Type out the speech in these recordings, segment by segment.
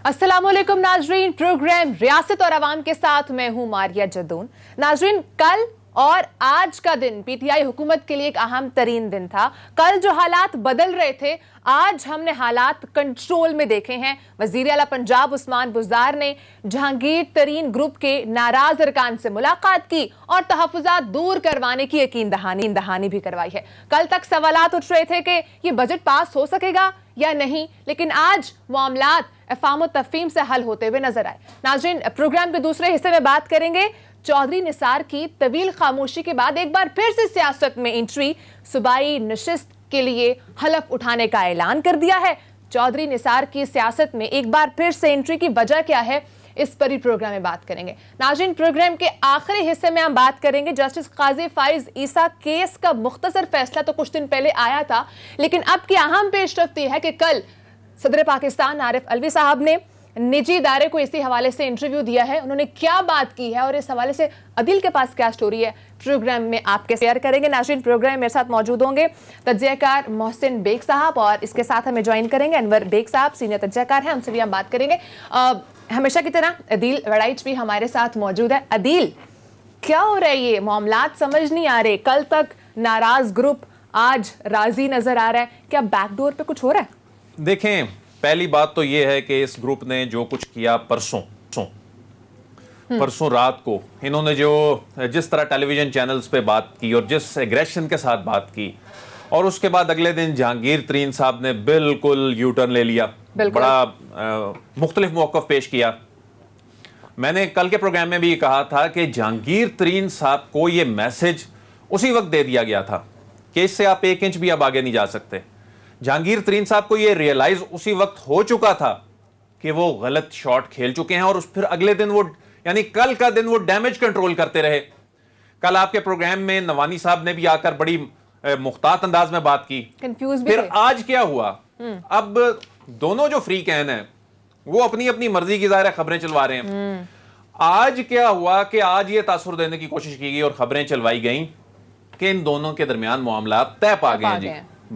अस्सलामुअलैकुम नाजरीन, प्रोग्राम रियासत और अवाम के साथ मैं हूं मारिया जदून। नाजरीन, कल और आज का दिन पीटीआई हुकूमत के लिए एक अहम तरीन दिन था। कल जो हालात बदल रहे थे, आज हमने हालात कंट्रोल में देखे हैं। वजीर आला पंजाब उस्मान बुज़दार ने जहांगीर तरीन ग्रुप के नाराज अरकान से मुलाकात की और तहफ़्फ़ुज़ात दूर करवाने की यकीन दहानी भी करवाई है। कल तक सवालात उठ रहे थे कि ये बजट पास हो सकेगा या नहीं, लेकिन आज मामलात अफ़ाम व तफ़हीम से हल होते हुए नजर आए। नाज़रीन, प्रोग्राम के दूसरे हिस्से में बात करेंगे चौधरी निसार की तवील खामोशी के बाद एक बार फिर से सियासत में एंट्री। सूबाई नशिस्त के लिए हलफ उठाने का ऐलान कर दिया है। चौधरी निसार की सियासत में एक बार फिर से एंट्री की वजह क्या है, इस पर ही प्रोग्राम में बात करेंगे। नाज़रीन, प्रोग्राम के आखिरी हिस्से में हम बात करेंगे जस्टिस काजी फाइज ईसा केस का मुख्तसर फैसला तो कुछ दिन पहले आया था, लेकिन अब की अहम पेशरफ्त है कि कल सदर पाकिस्तान आरिफ अलवी साहब ने निजी इदारे को इसी हवाले से इंटरव्यू दिया है। उन्होंने क्या बात की है और इस हवाले से अदील के पास क्या स्टोरी है, प्रोग्राम में आपके शेयर करेंगे। नाज़रीन, प्रोग्राम मेरे साथ मौजूद होंगे तज्ज़ियाकार मोहसिन बेग साहब और इसके साथ हमें ज्वाइन करेंगे अनवर बेग साहब, सीनियर तज्ज़ियाकार हैं, उनसे भी हम बात करेंगे। हमेशा की तरह अदील वड़ाइच भी हमारे साथ मौजूद है। अदील, क्या हो रहा है? ये मामलात समझ नहीं आ रहे। कल तक नाराज ग्रुप, आज राजी नजर आ रहा है। क्या बैकडोर पे कुछ हो रहा है? देखें, पहली बात तो यह है कि इस ग्रुप ने जो कुछ किया परसों रात को, इन्होंने जिस तरह टेलीविजन चैनल्स पे बात की और जिस एग्रेशन के साथ बात की, और उसके बाद अगले दिन जहांगीर तरीन साहब ने बिल्कुल यू टर्न ले लिया, बड़ा मुख्तलिफ मौक़िफ़ पेश किया। मैंने कल के प्रोग्राम में भी कहा था कि जहांगीर तरीन साहब को यह मैसेज उसी वक्त दे दिया गया था कि इससे आप 1 इंच भी अब आगे नहीं जा सकते। जहांगीर तरीन साहब को यह रियलाइज उसी वक्त हो चुका था कि वो गलत शॉट खेल चुके हैं, और फिर अगले दिन वो, यानी कल का दिन वो डैमेज कंट्रोल करते रहे। कल आपके प्रोग्राम में नवानी साहब ने भी आकर बड़ी मुख्तात अंदाज में बात की, कंफ्यूज भी फिर थे। आज क्या हुआ? अब दोनों जो फ्री कैन हैं वो अपनी अपनी मर्जी की ज़ाहिर खबरें चलवा रहे हैं। आज क्या हुआ कि आज ये तासुर देने की कोशिश की गई और खबरें चलवाई गई कि इन दोनों के दरमियान मामला तय पा गए हैं जी,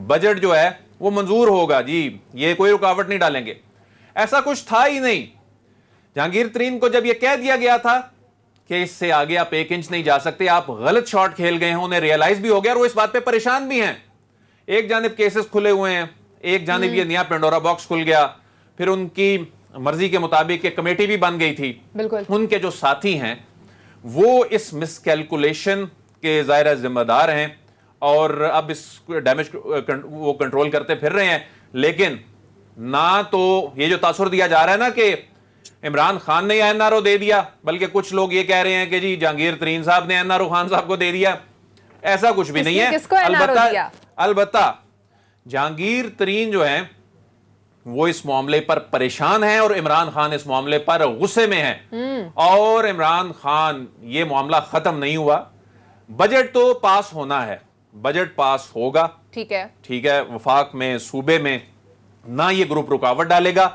बजट जो है वो मंजूर होगा जी, ये कोई रुकावट नहीं डालेंगे। ऐसा कुछ था ही नहीं। जहांगीर तरीन को जब ये कह दिया गया था कि इससे आगे आप 1 इंच नहीं जा सकते, आप गलत शॉट खेल गए हैं, उन्हें रियलाइज भी हो गया और वो इस बात पे परेशान भी हैं। एक जानिब केसेस खुले हुए हैं, एक जानिब ये नया पेंडोरा बॉक्स खुल गया, फिर उनकी मर्जी के मुताबिक एक कमेटी भी बन गई थी। बिल्कुल। उनके जो साथी हैं वो इस मिसकैलकुलेशन के ज़ाहिर जिम्मेदार हैं और अब इस डैमेज वो कंट्रोल करते फिर रहे हैं। लेकिन ना तो ये जो तासुर दिया जा रहा है ना कि इमरान खान ने एनआरओ दे दिया, बल्कि कुछ लोग ये कह रहे हैं कि जी जहांगीर तरीन साहब ने एनआरओ खान साहब को दे दिया। ऐसा कुछ भी नहीं है। अलबत्ता जहांगीर तरीन जो है वो इस मामले पर परेशान है और इमरान खान इस मामले पर गुस्से में है। और इमरान खान, ये मामला खत्म नहीं हुआ, बजट तो पास होना है, बजट पास होगा, ठीक है। वफाक में, सूबे में ना ये ग्रुप रुकावट डालेगा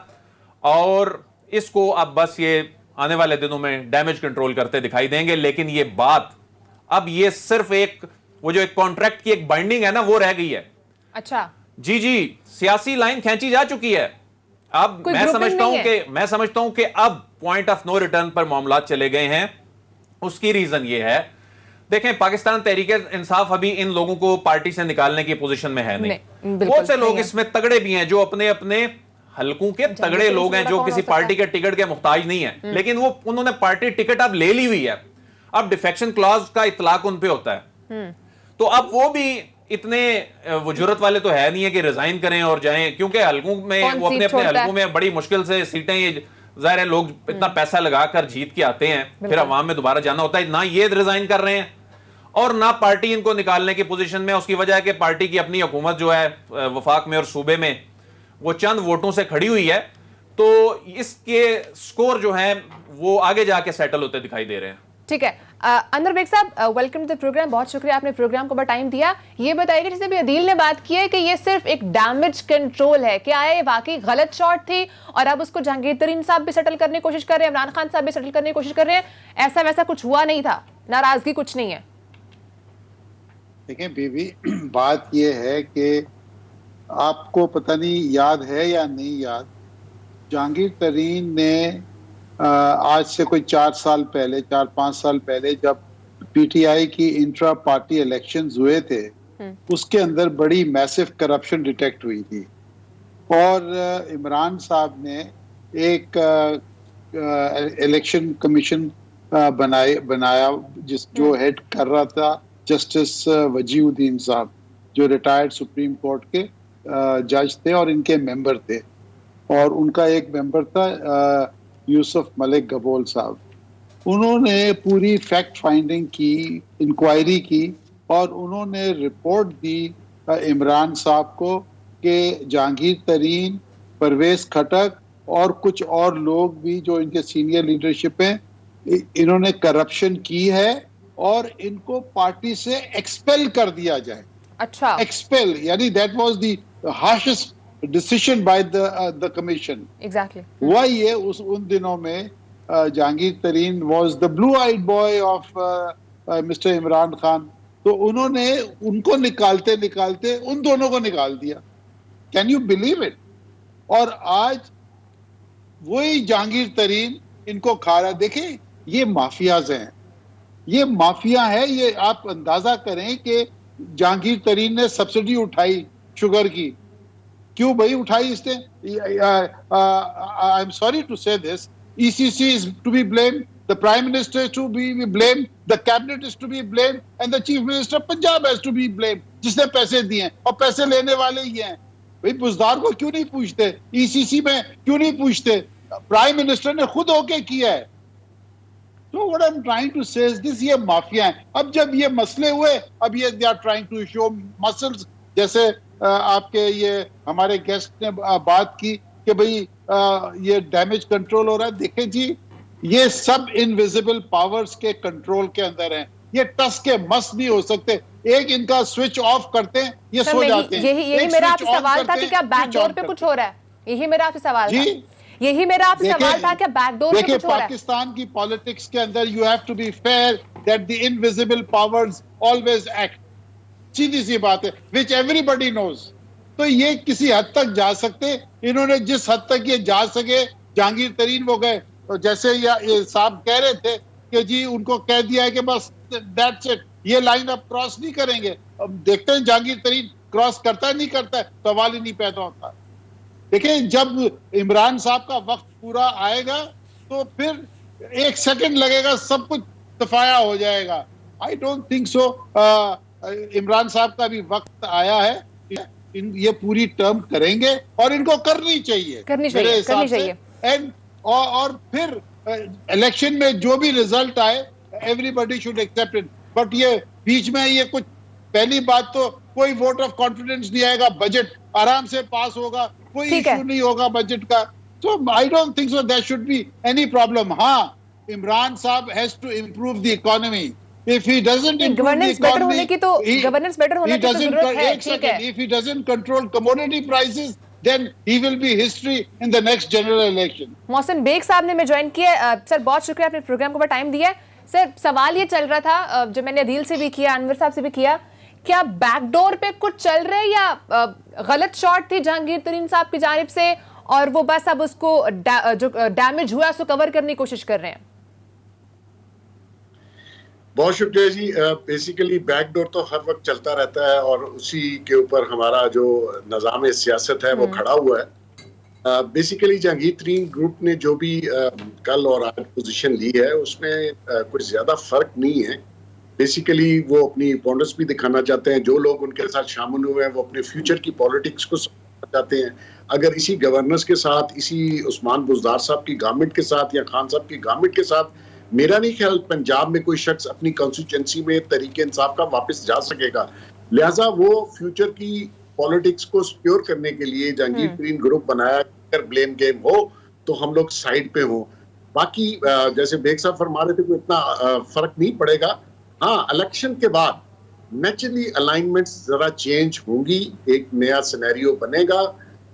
और इसको अब बस ये आने वाले दिनों में डैमेज कंट्रोल करते दिखाई देंगे। लेकिन ये बात अब ये सिर्फ वो जो एक कॉन्ट्रैक्ट की एक बाइंडिंग है ना, वो रह गई है। अच्छा जी, सियासी लाइन खींची जा चुकी है। अब मैं समझता हूं कि अब पॉइंट ऑफ नो रिटर्न पर मामला चले गए हैं। उसकी रीजन ये है, देखें, पाकिस्तान तहरीक इंसाफ अभी इन लोगों को पार्टी से निकालने की पोजीशन में है नहीं। बहुत से लोग इसमें तगड़े भी हैं जो अपने अपने हलकों के तगड़े लोग हैं, जो किसी पार्टी के टिकट के मुहताज नहीं है, लेकिन वो उन्होंने पार्टी टिकट अब ले ली हुई है। अब डिफेक्शन क्लॉज का इतलाक उन पे होता है, तो अब वो भी इतने वो जुर्रत वाले तो है नहीं है कि रिजाइन करें और जाएं, क्योंकि हलकों में वो अपने अपने हलकों में बड़ी मुश्किल से सीटें, ज़ाहिर है लोग इतना पैसा लगाकर जीत के आते हैं, फिर अवाम में दोबारा जाना होता है। ना ये रिजाइन कर रहे हैं और ना पार्टी इनको निकालने की पोजीशन में। उसकी वजह है कि पार्टी की अपनी हुकूमत जो है वफाक में और सूबे में वो चंद वोटों से खड़ी हुई है, तो इसके स्कोर जो है वो आगे जाके सेटल होते दिखाई दे रहे हैं। ठीक है। अनवर बेग साहब, वेलकम टू द प्रोग्राम। बहुत शुक्रिया, आपने प्रोग्राम को बहुत टाइम दिया। ये बताइए, जैसे भी अदील ने बात की है कि ये सिर्फ एक डैमेज कंट्रोल है, क्या ये वाकई गलत शॉट थी और अब उसको जहांगीर तरीन साहब भी सेटल करने की कोशिश कर रहे हैं, इमरान खान साहब भी सेटल करने की कोशिश कर रहे हैं, ऐसा वैसा कुछ हुआ नहीं था, नाराजगी कुछ नहीं है? देखें बीबी, बात यह है कि आपको पता नहीं याद है या नहीं याद जहांगीर तरीन ने आज से कोई 4-5 साल पहले जब पीटीआई की इंट्रा पार्टी इलेक्शंस हुए थे, उसके अंदर बड़ी मैसिव करप्शन डिटेक्ट हुई थी और इमरान साहब ने एक इलेक्शन कमीशन बनाया जो हेड कर रहा था जस्टिस वजीउद्दीन साहब, जो रिटायर्ड सुप्रीम कोर्ट के जज थे और इनके मेंबर थे, और उनका एक मेंबर था यूसुफ मलिक गबोल साहब। उन्होंने पूरी फैक्ट फाइंडिंग की, इंक्वायरी की और उन्होंने रिपोर्ट दी इमरान साहब को कि जहांगीर तरीन, परवेज खटक और कुछ और लोग भी जो इनके सीनियर लीडरशिप हैं, इन्होंने करप्शन की है और इनको पार्टी से एक्सपेल कर दिया जाए। अच्छा, एक्सपेल यानी that was the harshest decision by the commission. Exactly. हुआ ये उन दिनों में Jahangir Tareen was the blue eyed boy of mister Imran Khan, तो उन्होंने उनको निकालते निकालते उन दोनों को निकाल दिया। Can you believe it? और आज वही जहांगीर तरीन इनको खा रहा है। देखिए, ये माफियाज हैं, ये माफिया है। ये आप अंदाजा करें कि जहांगीर तरीन ने सब्सिडी उठाई शुगर की, क्यों भाई उठाई इसने? आई एम सॉरी टू से this, ECC is to be blamed, the Prime Minister is to be blamed, the Cabinet is to be blamed, and the Chief Minister of Punjab has to be blamed, जिसने पैसे दिए हैं और पैसे लेने वाले ही हैं। भाई बुजदार को क्यों नहीं पूछते? ECC में क्यों नहीं पूछते? प्राइम मिनिस्टर ने खुद होके किया है। So what I'm trying to say is this, ये माफिया है। अब जब ये मसले हुए, अब ये they are trying to show muscles, जैसे आपके ये हमारे गेस्ट ने बात की कि भाई ये डैमेज कंट्रोल हो रहा है। देखें जी, ये सब इनविजिबल पावर्स के कंट्रोल के अंदर हैं। ये टस के मस नहीं हो सकते। एक इनका स्विच ऑफ करते हैं, ये सो जाते हैं। यही मेरा आपसे सवाल था कि क्या बैकडोर पे कुछ हो रहा है? यही मेरा आपसे सवाल था। यही मेरा आपसे सवाल था, क्या बैकडोर पे कुछ हो रहा है? पाकिस्तान की पॉलिटिक्स के अंदर you have to be fair that the invisible powers always act. सीधी सी बात है, विच एवरीबॉडी नोज। तो ये किसी हद तक जा सकते, इन्होंने जिस हद तक ये जा सके, जहांगीर तरीन वो गए। तो जैसे ये साहब कह रहे थे कि जी उनको कह दिया है कि बस दैट्स इट, ये लाइन अब क्रॉस नहीं करेंगे। अब देखते हैं जहांगीर तरीन क्रॉस करता है नहीं करता है, सवाल ही नहीं पैदा होता। देखिए, जब इमरान साहब का वक्त पूरा आएगा तो फिर 1 सेकंड लगेगा, सब कुछ सफाया हो जाएगा। आई डोंट थिंक सो। इमरान साहब का भी वक्त आया है, ये पूरी टर्म करेंगे और इनको करनी चाहिए। एंड और फिर इलेक्शन में जो भी रिजल्ट आए, everybody should accept it. But ये बीच में ये कुछ, पहली बात तो कोई वोट ऑफ कॉन्फिडेंस नहीं आएगा, बजट आराम से पास होगा, कोई इशू नहीं होगा बजट का। So I don't think so there should be any problem. हाँ, इमरान साहब has to improve the economy. If he doesn't improve the economy, governance better होने की तो जरूरत है, ठीक है। If he doesn't control commodity prices, then he will be history in the next general election. Mohsin Baig साहब ने मैं ज्वाइन किया। सर बहुत शुक्रिया, आपने प्रोग्राम को टाइम दिया। सर सवाल ये चल रहा था, जो मैंने अदील से भी किया, अनवर साहब से भी किया, क्या बैकडोर पे कुछ चल रहा है या गलत शॉट थी जहांगीर तरीन साहब की जानिब से और वो बस अब उसको जो डैमेज हुआ उसको कवर करने की कोशिश कर रहे हैं? बहुत शुक्रिया जी। बेसिकली बैकडोर तो हर वक्त चलता रहता है और उसी के ऊपर हमारा जो निज़ाम सियासत है वो खड़ा हुआ है। बेसिकली जहांगीर तरीन ग्रुप ने जो भी कल और आज पोजीशन ली है उसमें कुछ ज़्यादा फर्क नहीं है। बेसिकली वो अपनी पॉन्डस भी दिखाना चाहते हैं। जो लोग उनके साथ शामिल हुए हैं वो अपने फ्यूचर की पॉलिटिक्स को समझना चाहते हैं। अगर इसी गवर्नेंस के साथ, इसी उस्मान बुज़दार साहब की गवर्नमेंट के साथ या खान साहब की गवर्नमेंट के साथ, मेरा नहीं ख्याल पंजाब में कोई शख्स अपनी कॉन्स्टिट्यूंसी में तरीके इंसाफ का वापस जा सकेगा। लिहाजा वो फ्यूचर की पॉलिटिक्स को सिक्योर करने के लिए जहांगीर तरीन ग्रुप बनाया। अगर ब्लेम गेम हो तो हम लोग साइड पे हो। बाकी जैसे बेग साहब फरमा रहे थे, कोई इतना फर्क नहीं पड़ेगा। हाँ, इलेक्शन के बाद नेचुरली अलाइनमेंट्स जरा चेंज होंगी, एक नया सिनेरियो बनेगा,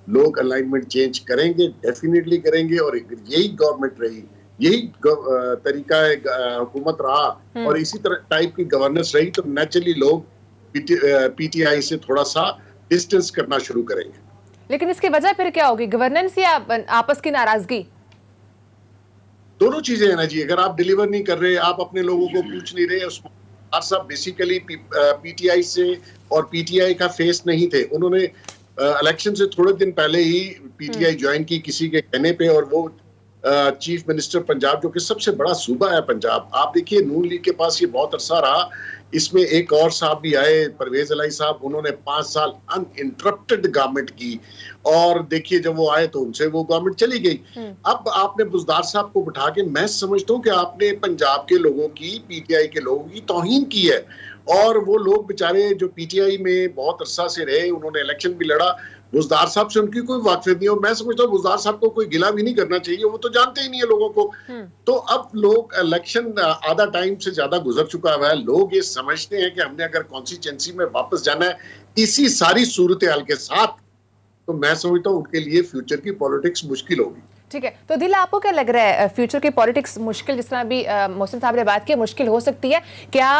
लोग अलाइनमेंट चेंज करेंगे, डेफिनेटली करेंगे। और यही गवर्नमेंट रही, यही तरीका है हुकूमत रहा और इसी तरह टाइप की गवर्नेंस रही, तो नेचुरली लोग पीटीआई से थोड़ा सा डिस्टेंस करना शुरू करेंगे। लेकिन इसकी वजह फिर क्या होगी, गवर्नेंस या आपस की नाराजगी? दोनों चीजें है ना जी। अगर आप डिलीवर नहीं कर रहे, आप अपने लोगों को पूछ नहीं रहे। उस्मान साहब बेसिकली पीटीआई से और पीटीआई का फेस नहीं थे। उन्होंने इलेक्शन से थोड़े दिन पहले ही पीटीआई ज्वाइन की किसी के कहने पे, और वो चीफ मिनिस्टर पंजाब, जो कि सबसे बड़ा सूबा है पंजाब। आप देखिए नून लीग के पास ये बहुत अरसा रहा। इसमें एक और साहब भी आए, परवेज अलाई साहब, उन्होंने 5 साल अनइंटरप्टेड गवर्नमेंट की, और देखिए जब वो आए तो उनसे वो गवर्नमेंट चली गई। अब आपने बुज़दार साहब को बिठा के, मैं समझता हूँ कि आपने पंजाब के लोगों की, पीटीआई के लोगों की तौहीन की है। और वो लोग बेचारे जो पीटीआई में बहुत अरसा से रहे, उन्होंने इलेक्शन भी लड़ा, बुज़दार साहब से उनकी कोई वाकफियत नहीं। और मैं समझता हूँ बुज़दार साहब को कोई गिला भी नहीं करना चाहिए, वो तो जानते ही नहीं है लोगों को। तो अब लोग, इलेक्शन आधा टाइम से ज्यादा गुजर चुका हुआ है, लोग ये समझते हैं कि हमने अगर कॉन्स्टिट्यूएंसी में वापस जाना है इसी सारी सूरत हाल के साथ, तो मैं समझता हूँ उनके लिए फ्यूचर की पॉलिटिक्स मुश्किल होगी। ठीक है, तो दिल आपको क्या लग रहा है, फ्यूचर की पॉलिटिक्स मुश्किल, जिस तरह अभी मोहसिन साहब ने बात की, मुश्किल हो सकती है क्या?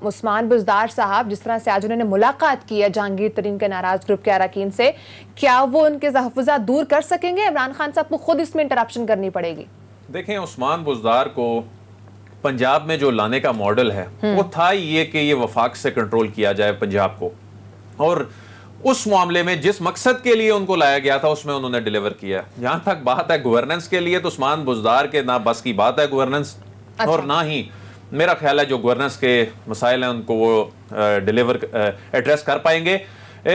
उस्मान बुज़दार साहब जिस तरह से आज उन्होंने मुलाकात की है जहांगीर तरीन के नाराज ग्रुप के अरकान से, क्या वो उनके तहफ़्फ़ुज़ात दूर कर सकेंगे? इमरान खान साहब को खुद इसमें इंटरप्शन करनी पड़ेगी? देखें, उस्मान बुज़दार को पंजाब में जो लाने का मॉडल है वो था ये कि ये वफाक से कंट्रोल किया जाए पंजाब को, और उस मामले में जिस मकसद के लिए उनको लाया गया था उसमें उन्होंने डिलीवर किया। जहां तक बात है गवर्नेंस के लिए, तो उस्मान बुज़दार के ना बस की बात है गवर्नेंस, और ना ही मेरा ख्याल है जो गवर्नेंस के मसाइल हैं उनको वो डिलीवर एड्रेस कर पाएंगे।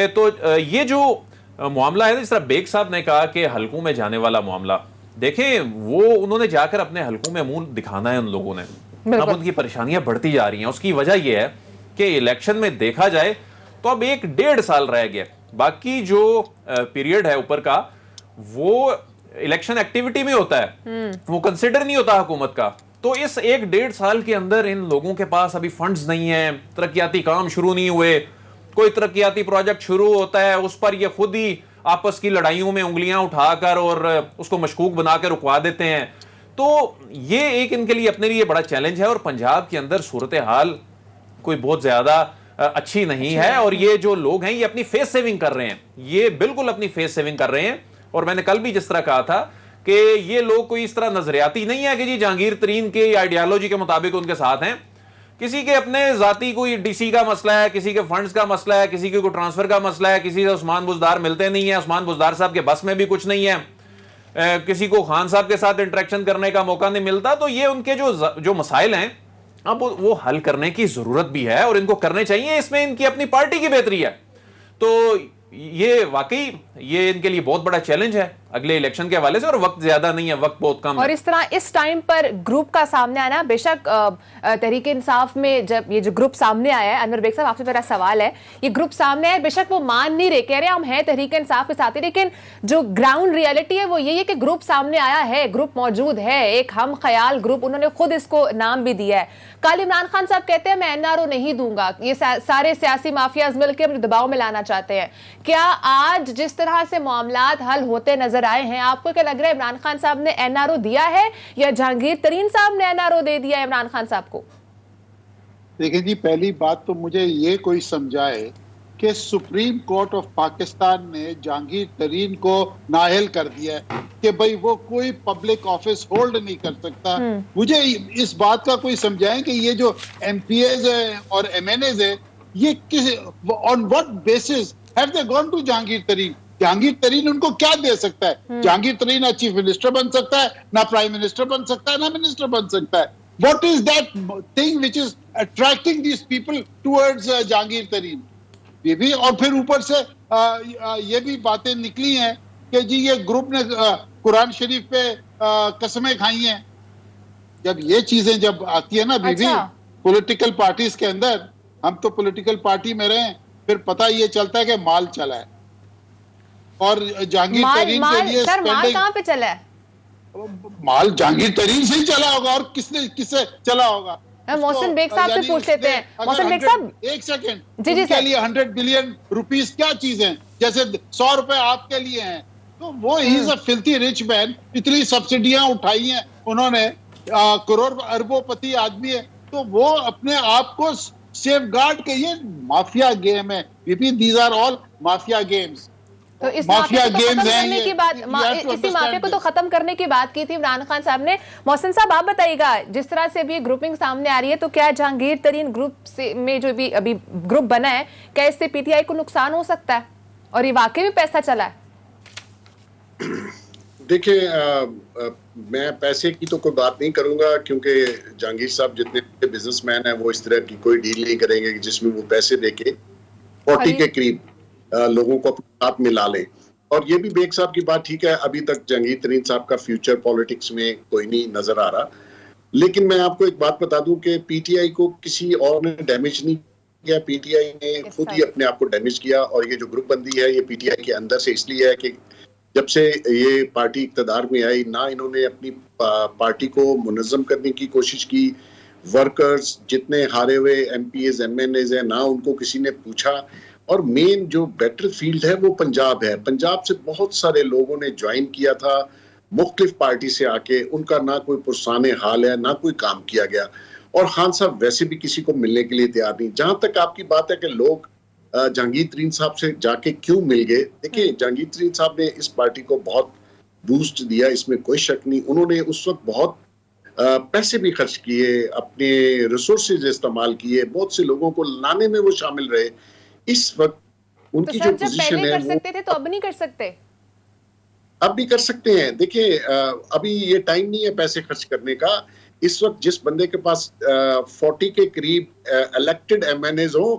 तो ये जो मामला है, जिस तरह बेग साहब ने कहा कि हलकों में जाने वाला मामला, देखें वो उन्होंने जाकर अपने हलकों में मुंह दिखाना है उन लोगों ने। अब उनकी परेशानियां बढ़ती जा रही हैं। उसकी वजह यह है कि इलेक्शन में देखा जाए तो अब 1-1.5 साल रह गया, बाकी जो पीरियड है ऊपर का वो इलेक्शन एक्टिविटी में होता है, वो कंसिडर नहीं होता हुकूमत का। तो इस 1-1.5 साल के अंदर इन लोगों के पास अभी फंड्स नहीं है, तरक्याती काम शुरू नहीं हुए, कोई तरक्याती प्रोजेक्ट शुरू होता है उस पर ये खुद ही आपस की लड़ाइयों में उंगलियां उठाकर और उसको मशकूक बनाकर रुकवा देते हैं। तो ये एक इनके लिए अपने लिए बड़ा चैलेंज है, और पंजाब के अंदर सूरत हाल कोई बहुत ज्यादा अच्छी नहीं है। और ये जो लोग हैं ये अपनी फेस सेविंग कर रहे हैं, ये बिल्कुल अपनी फेस सेविंग कर रहे हैं। और मैंने कल भी जिस तरह कहा था कि ये लोग कोई इस तरह नजरियाती नहीं है कि जी जहांगीर तरीन के आइडियालॉजी के मुताबिक उनके साथ हैं। किसी के अपने जाती कोई डीसी का मसला है, किसी के फंड्स का मसला है, किसी के कोई ट्रांसफर का मसला है, किसी से उस्मान बुज़दार मिलते नहीं है, उस्मान बुज़दार साहब के बस में भी कुछ नहीं है, किसी को खान साहब के साथ इंटरेक्शन करने का मौका नहीं मिलता। तो ये उनके जो मसाइल हैं अब वो हल करने की जरूरत भी है और इनको करने चाहिए। इसमें इनकी अपनी पार्टी की बेहतरी है। तो ये वाकई ये इनके लिए बहुत बड़ा चैलेंज है अगले इलेक्शन के हवाले से, और वक्त ज्यादा नहीं है, वक्त बहुत कम है। और इस तरह इस टाइम पर ग्रुप का सामने आना, बेशक तहरीक इंसाफ में जब ये जो ग्रुप सामने आया है, अनवर बेग साहब आपसे मेरा सवाल है, ये ग्रुप सामने आया, बेशक वो मान नहीं रहे, कह रहे हम हैं तहरीक इंसाफ के साथ ही, लेकिन जो ग्राउंड रियलिटी है वो यही है कि ग्रुप सामने आया है, ग्रुप मौजूद है, एक हम ख्याल ग्रुप, उन्होंने खुद इसको नाम भी दिया है। कल इमरान खान साहब कहते हैं मैं एनआरओ नहीं दूंगा, ये सारे सियासी माफियाज मिलकर मुझे दबाव में लाना चाहते हैं। क्या आज जिस तरह से मामलात हल होते नजर आए हैं, आपको क्या लग रहा है इमरान खान साहब ने एनआरओ दिया है या जहांगीर तरीन साहब ने एनआरओ दे दिया है इमरान खान साहब को? देखिए जी, पहली बात तो मुझे ये कोई समझाए कि सुप्रीम कोर्ट ऑफ पाकिस्तान ने जहांगीर तरीन को नाअहल कर दिया है कि भाई वो कोई पब्लिक ऑफिस होल्ड नहीं कर सकता। मुझे इस बात का कोई समझाएं कि ये जो एमपीएज है और एमएनएज है, ये किस on what basis have they gone to Jahangir Tareen? Jahangir तरीन उनको क्या दे सकता है? जहांगीर तरीन ना चीफ मिनिस्टर बन सकता है, ना प्राइम मिनिस्टर बन सकता है, ना मिनिस्टर बन सकता है। What is that thing which is attracting these people towards Jahangir तरीन? ये भी, और फिर ऊपर से ये भी बातें निकली हैं कि जी ये ग्रुप ने कुरान शरीफ पे कसमें खाई हैं। जब ये चीजें जब आती है ना बीबी, पॉलिटिकल पार्टीज के अंदर, हम तो पॉलिटिकल पार्टी में रहे, फिर पता ये चलता है कि माल चला है। और जहांगीर तरीन के लिए माल कहां पे चला है? माल जहांगीर तरीन से ही चला होगा, और किससे चला होगा? मोहसिन बेग साहब से पूछ लेते हैं। मोहसिन बेग साहब, एक सेकंड, जी जी के लिए 100 बिलियन रुपीस क्या चीज है? जैसे 100 रुपए आपके लिए हैं, तो वो he is a filthy rich man. इतनी सब्सिडियां उठाई हैं उन्होंने, करोड़ अरबोपति आदमी है, तो वो अपने आप को सेफ गार्ड के, ये माफिया गेम है। These are all mafia games. तो इस माफिया माफिया को तो गेम्स खत्म हैं करने ये। की बात, You have to इसी माफिया understand को तो this. खत्म करने की बात की थी इमरान खान साहब ने। मोहसिन साहब आप बताइएगा, जिस तरह से अभी ये ग्रुपिंग सामने आ रही है, तो क्या जहांगीर तरीन ग्रुप से में जो भी अभी ग्रुप बना है, क्या इससे पीटीआई को नुकसान हो सकता है और ये वाकई में पैसा चला है? देखिए, मैं पैसे की तो कोई बात नहीं करूंगा, क्योंकि जहांगीर साहब जितने बिजनेसमैन हैं वो इस तरह की कोई डील नहीं करेंगे कि जिसमें वो पैसे देके 40 के करीब लोगों को अपने साथ मिला लें। और ये भी बेग साहब की बात ठीक है, अभी तक जहांगीर तरीन साहब का फ्यूचर पॉलिटिक्स में कोई नहीं नजर आ रहा। लेकिन मैं आपको एक बात बता दूं कि पीटीआई को किसी और ने डैमेज नहीं किया, पीटीआई ने खुद ही अपने आप को डैमेज किया। और ये जो ग्रुप बंदी है ये पीटीआई के अंदर से इसलिए है कि जब से ये पार्टी इक़्तिदार में आई, ना इन्होंने अपनी पार्टी को मुनज़्ज़म करने की कोशिश की, वर्कर्स जितने हारे हुए एमपीएस एमएनएज हैं ना उनको किसी ने पूछा। और मेन जो बैटल फील्ड है वो पंजाब है। पंजाब से बहुत सारे लोगों ने ज्वाइन किया था मुख्तलिफ पार्टी से आके, उनका ना कोई पुरसाने हाल है ना कोई काम किया गया। और खान साहब वैसे भी किसी को मिलने के लिए तैयार नहीं। जहां तक आपकी बात है कि लोग जहांगीर तरीन साहब से जाके क्यों मिल गए, देखिए जहांगीर तरीन साहब ने इस पार्टी को बहुत बूस्ट दिया, इसमें कोई शक नहीं। उन्होंने उस वक्त बहुत पैसे भी खर्च किए, अपने रिसोर्सेज इस्तेमाल किए, बहुत से लोगों को लाने में वो शामिल रहे। इस वक्त उनकी जो पोजीशन है कर सकते थे तो अब नहीं कर सकते? अब भी कर सकते हैं। देखिए अभी ये टाइम नहीं है पैसे खर्च करने का। इस वक्त जिस बंदे के पास 40 के करीब इलेक्टेड एमएनएज हो,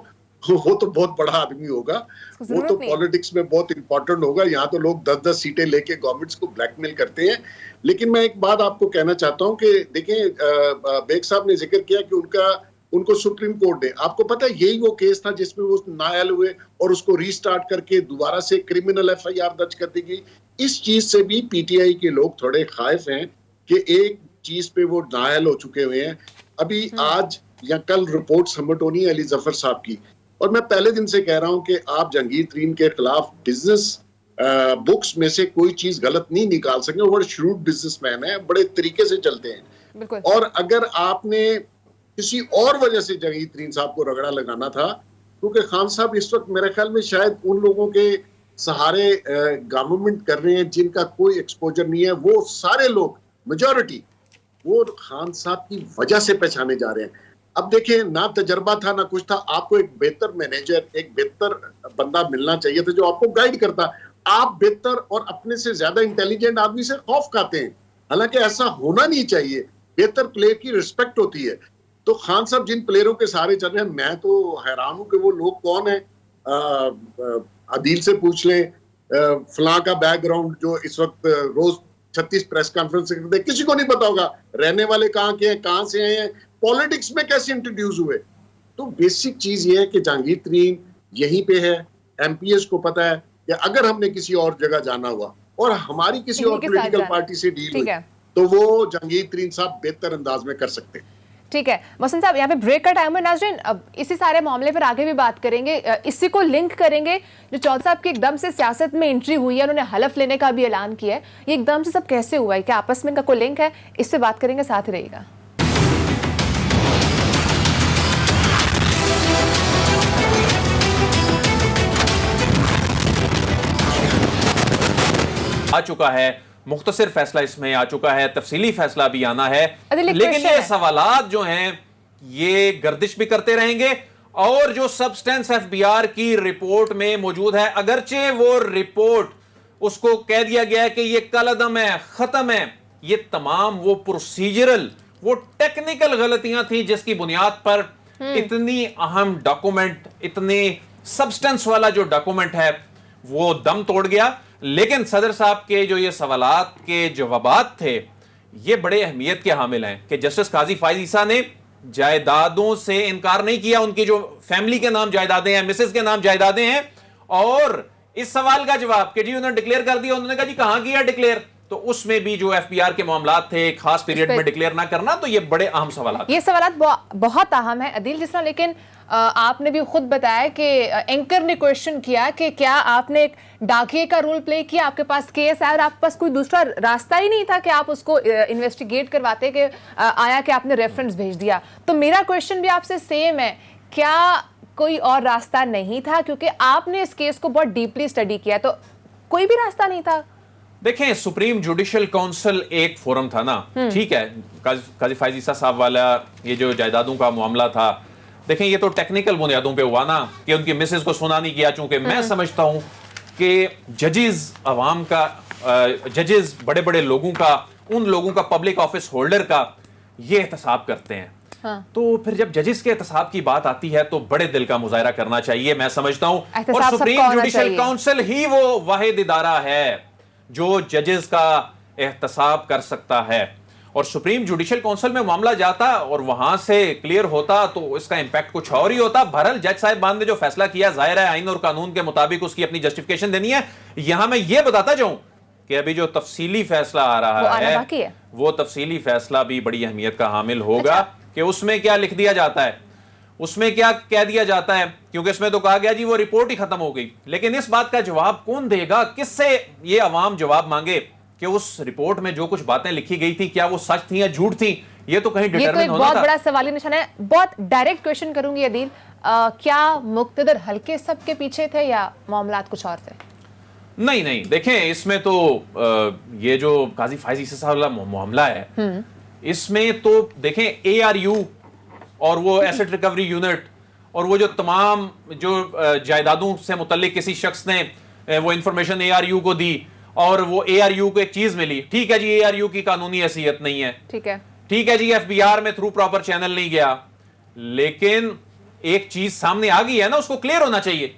वो तो बहुत बड़ा आदमी होगा, वो तो पॉलिटिक्स में बहुत इंपॉर्टेंट होगा। यहाँ तो लोग 10-10 सीटें लेके गवर्नमेंट्स को ब्लैकमेल करते हैं। लेकिन मैं एक बात आपको कहना चाहता हूँ कि देखिए बेग साहब ने जिक्र किया कि उनको सुप्रीम कोर्ट ने, आपको पता है यही वो केस था जिसमें वो नाअहल हुए और उसको रीस्टार्ट करके दोबारा से क्रिमिनल एफआईआर दर्ज कर दी गई। इस चीज से भी पीटीआई के लोग थोड़े खाइफ हैं कि एक चीज पे वो नाअहल हो चुके हुए हैं। अभी आज या कल रिपोर्ट सबमिट होनी है अली जफर साहब की, और मैं पहले दिन से कह रहा हूं कि आप जहांगीर तरीन के खिलाफ बिजनेस बुक्स में से कोई चीज गलत नहीं निकाल सकेंगे। वो बड़े श्रूड बिजनेसमैन है, बड़े तरीके से चलते हैं। और अगर आपने किसी और वजह से जहांगीर तरीन साहब को रगड़ा लगाना था, क्योंकि खान साहब इस वक्त मेरे ख्याल में शायद उन लोगों के सहारे गवर्नमेंट कर रहे हैं जिनका कोई एक्सपोजर नहीं है। वो सारे लोग मेजॉरिटी वो खान साहब की वजह से पहचाने जा रहे हैं। अब देखिए, ना तजर्बा था ना कुछ था, आपको एक बेहतर मैनेजर, एक बेहतर बंदा मिलना चाहिए था जो आपको गाइड करता। आप बेहतर और अपने से ज्यादा इंटेलिजेंट आदमी से खौफ खाते हैं, हालांकि ऐसा होना नहीं चाहिए। बेहतर प्लेयर की रिस्पेक्ट होती है। तो खान साहब जिन प्लेयरों के सहारे चल रहे हैं, मैं तो हैरान हूं कि वो लोग कौन है। अदील से पूछ लें, फलां का बैकग्राउंड जो इस वक्त रोज 36 प्रेस कॉन्फ्रेंस करते हैं, किसी को नहीं पता होगा रहने वाले कहाँ के हैं, कहाँ से हैं, पॉलिटिक्स में कैसे इंट्रोड्यूस हुए। तो बेसिक चीज ये है कि जहांगीर तरीन यहीं पे है। एमपीएस को पता है कि अगर हमने किसी और जगह जाना हुआ और हमारी किसी और पॉलिटिकल पार्टी से डील हुई तो वो जहांगीर तरीन साहब बेहतर अंदाज में कर सकते हैं। ठीक है मोहसिन साहब, यहाँ पे ब्रेक का टाइम है। नाज़रीन, अब इसी सारे मामले पर आगे भी बात करेंगे, इसी को लिंक करेंगे जो चौधरी साहब की एकदम से सियासत में एंट्री हुई है, उन्होंने हलफ लेने का भी ऐलान किया है। ये एकदम से सब कैसे हुआ है, क्या आपस में इनका कोई लिंक है? इससे बात करेंगे, साथ ही रहिएगा। आ चुका है मुख्तसर फैसला, इसमें आ चुका है, तफसीली फैसला भी आना है, लेकिन ये सवालात जो हैं ये गर्दिश भी करते रहेंगे। और जो सब्सटेंस एफबीआर की रिपोर्ट में मौजूद है, अगरचे वो रिपोर्ट उसको कह दिया गया है कि ये कलअदम है, खत्म है, ये तमाम वो प्रोसीजरल, वो टेक्निकल गलतियां थी जिसकी बुनियाद पर इतनी अहम डॉक्यूमेंट, इतने सब्सटेंस वाला जो डॉक्यूमेंट है वो दम तोड़ गया। लेकिन सदर साहब के जो ये सवालात के जवाबात थे ये बड़े अहमियत के हामिल हैं कि जस्टिस काजी फायज ईसा ने जायदादों से इनकार नहीं किया। उनकी जो फैमिली के नाम जायदादें हैं, मिसेस के नाम जायदादें हैं, और इस सवाल का जवाब कि जी उन्होंने डिक्लेयर कर दिया, उन्होंने कहा जी कहां किया डिक्लेयर, तो उसमें भी जो एफबीआर के मामलात थे, खास पीरियड में डिक्लेयर ना करना, तो ये बड़े अहम सवालात। ये सवालात बहुत अहम है अदील, जिस तरह लेकिन आपने भी खुद बताया कि एंकर ने क्वेश्चन किया कि क्या आपने एक डाकिए का रोल प्ले किया, आपके पास केस है और आपके पास कोई दूसरा रास्ता ही नहीं था कि आप उसको इन्वेस्टिगेट करवाते, कि आया कि आपने रेफरेंस भेज दिया। तो मेरा क्वेश्चन भी आपसे सेम है, क्या कोई और रास्ता नहीं था? क्योंकि आपने इस केस को बहुत डीपली स्टडी किया, तो कोई भी रास्ता नहीं था? देखें, सुप्रीम जुडिशियल काउंसिल एक फोरम था ना, ठीक है, काजी फैज ईसा साहब वाला ये जो जायदादों का मामला था, देखें ये तो टेक्निकल बुनियादों पे हुआ ना कि उनकी मिसेज को सुना नहीं किया। चूंकि मैं समझता हूं कि जजेस अवाम का, जजेस बड़े बड़े लोगों का, उन लोगों का, पब्लिक ऑफिस होल्डर का ये एहतसाब करते हैं। हाँ। तो फिर जब जजेस के एहतसाब की बात आती है तो बड़े दिल का मुजाहरा करना चाहिए, मैं समझता हूं। और सुप्रीम जुडिशियल काउंसिल ही वो वाहिद इदारा है जो जजेस का एहतसाब कर सकता है। और सुप्रीम जुडिशियल काउंसिल में मामला जाता और वहां से क्लियर होता तो इसका इंपैक्ट कुछ और ही होता। बहरहाल जज साहिबान ने जो फैसला किया, जाहिर है आइन और कानून के मुताबिक उसकी अपनी जस्टिफिकेशन देनी है। यहां मैं ये बताता जाऊं कि अभी जो तफसीली फैसला आ रहा है वो तफसीली फैसला भी बड़ी अहमियत का हामिल होगा। अच्छा। कि उसमें क्या लिख दिया जाता है, उसमें क्या कह दिया जाता है, क्योंकि इसमें तो कहा गया जी वो रिपोर्ट ही खत्म हो गई, लेकिन इस बात का जवाब कौन देगा, किससे ये अवाम जवाब मांगे कि उस रिपोर्ट में जो कुछ बातें लिखी गई थी क्या वो सच थी या झूठ थी? ये तो कहीं डिटरमिन होना था। बहुत बड़ा सवाली निशान है। बहुत डायरेक्ट क्वेश्चन करूंगी अदील, क्या मुक्तदर हल्के सबके पीछे थे या मामलात कुछ और थे? नहीं नहीं, देखें इसमें तो ये जो काजी फैज ईसा साहब वाला मामला है, इसमें तो देखें ARU और वो एसेट रिकवरी यूनिट और वो जो तमाम जो जायदादों से मुतल्लिक किसी शख्स ने वो इंफॉर्मेशन ARU को दी और वो ARU को एक चीज मिली, ठीक है जी ARU की कानूनी हैसियत नहीं है, ठीक है जी FBR में थ्रू प्रॉपर चैनल नहीं गया, लेकिन एक चीज सामने आ गई है ना, उसको क्लियर होना चाहिए।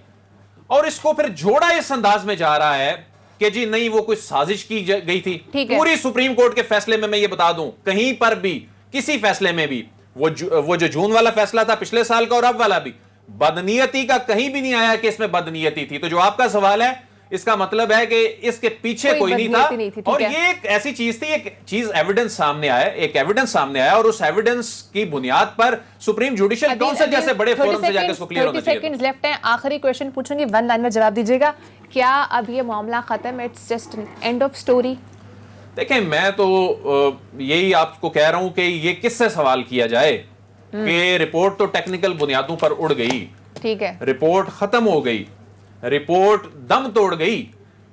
और इसको फिर जोड़ा इस अंदाज में जा रहा है कि जी नहीं वो कोई साजिश की गई थी। पूरी सुप्रीम कोर्ट के फैसले में मैं ये बता दूं, कहीं पर भी किसी फैसले में भी वो जो जून वाला फैसला था पिछले साल का और अब वाला भी, बदनीयती का कहीं भी नहीं आया कि इसमें बदनीयती थी। तो जो आपका सवाल है इसका मतलब है कि इसके पीछे कोई नहीं था। और ये एक ऐसी चीज थी, एक चीज एविडेंस सामने आया, एक एविडेंस सामने आया और उस एविडेंस की बुनियाद पर सुप्रीम जुडिशियल काउंसिल जैसे बड़े फोरम से जाकर इसको क्लियर होना चाहिए। 30 सेकंड्स लेफ्ट हैं, आखिरी क्वेश्चन पूछूंगी, वन लाइन में जवाब दीजिएगा। क्या अब ये मामला खत्म है, it's just end of story? देखें मैं तो यही आपको कह रहा हूं कि ये किससे सवाल किया जाए कि रिपोर्ट तो टेक्निकल बुनियादों पर उड़ गई, ठीक है, रिपोर्ट खत्म हो गई, रिपोर्ट दम तोड़ गई,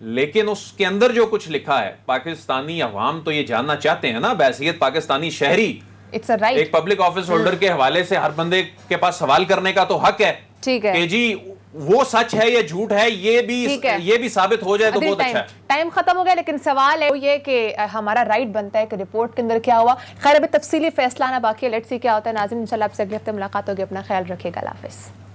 लेकिन उसके अंदर जो कुछ लिखा है पाकिस्तानी अवाम तो ये जानना चाहते हैं ना, बहैसियत पाकिस्तानी शहरी, एक पब्लिक ऑफिस होल्डर के हवाले से हर बंदे के पास सवाल करने का तो हक है, ठीक है, कि जी वो सच है या झूठ है, ये भी साबित हो जाए तो बहुत अच्छा है। टाइम खत्म हो गया, लेकिन सवाल है ये कि हमारा राइट बनता है कि रिपोर्ट के अंदर क्या हुआ। खैर अभी तफसीली फैसला आना बाकी है, लेट्स सी क्या होता है। नाज़रीन इंशाल्लाह आपसे अगले हफ्ते मुलाकात होगी, अपना ख्याल रखिएगा, अल्लाह हाफिज़।